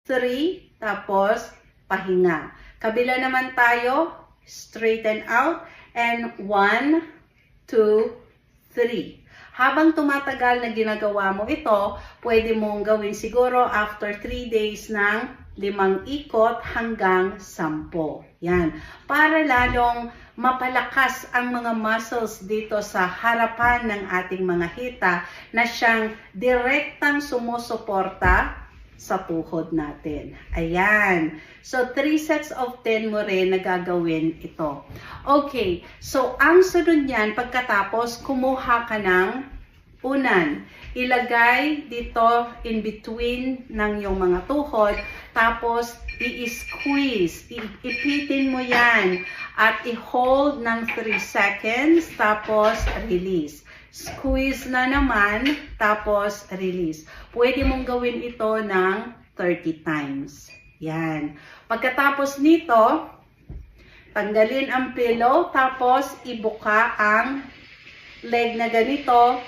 3, tapos pahinga. Kabila naman tayo, straighten out, and 1, 2, 3. Habang tumatagal na ginagawa mo ito, pwede mong gawin siguro after 3 days ng 5 ikot hanggang 10. Yan. Para lalong mapalakas ang mga muscles dito sa harapan ng ating mga hita na siyang direktang sumusuporta sa tuhod natin. Ayan. So, 3 sets of 10 mo rin na gagawin ito. Okay. So, ang sunod niyan, pagkatapos, kumuha ka ng unan. Ilagay dito in between ng yung mga tuhod. Tapos, i-squeeze. Ipitin mo yan. At i-hold ng 3 seconds. Tapos, release. Squeeze na naman. Tapos, release. Pwede mong gawin ito ng 30 times. Yan. Pagkatapos nito, tanggalin ang pillow. Tapos, ibuka ang leg na ganito.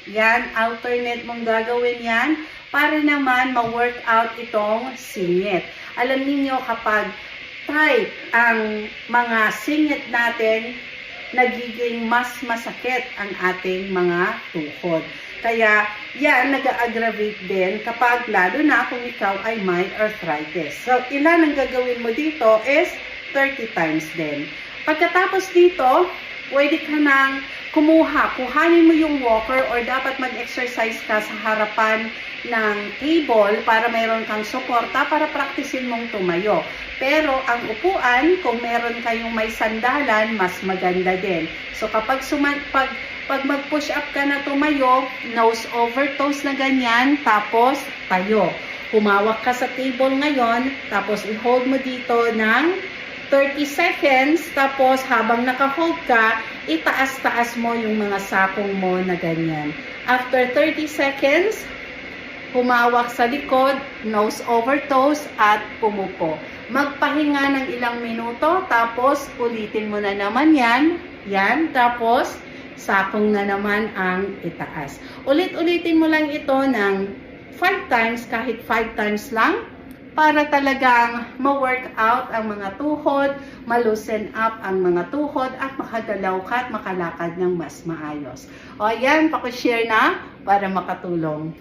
Yan. Alternate mong gagawin yan. Para naman ma-workout itong singit. Alam niyo kapag tight ang mga singit natin, nagiging mas masakit ang ating mga tuhod. Kaya yan, nag-aggravate din kapag lalo na kung ikaw ay may arthritis. So, ilan ang gagawin mo dito is 30 times din. Pagkatapos dito, pwede ka nang kuhanin mo yung walker or dapat mag-exercise ka sa harapan ng table para mayroon kang suporta para praktisin mong tumayo. Pero ang upuan, kung meron kayong may sandalan, mas maganda din. So kapag pag mag-push up ka na tumayo, nose over toes na ganyan, tapos tayo. Humawak ka sa table ngayon, tapos i-hold mo dito ng 30 seconds, tapos habang naka-hold ka, itaas-taas mo yung mga sakong mo na ganyan. After 30 seconds, humawak sa likod, nose over toes, at pumupo. Magpahinga ng ilang minuto, tapos ulitin mo na naman yan. Yan, tapos sakong na naman ang itaas. Ulit-ulitin mo lang ito ng 5 times, kahit 5 times lang, para talagang ma-workout ang mga tuhod, ma-loosen up ang mga tuhod, at makagalaw ka at makalakad ng mas maayos. O yan, pakishare na para makatulong.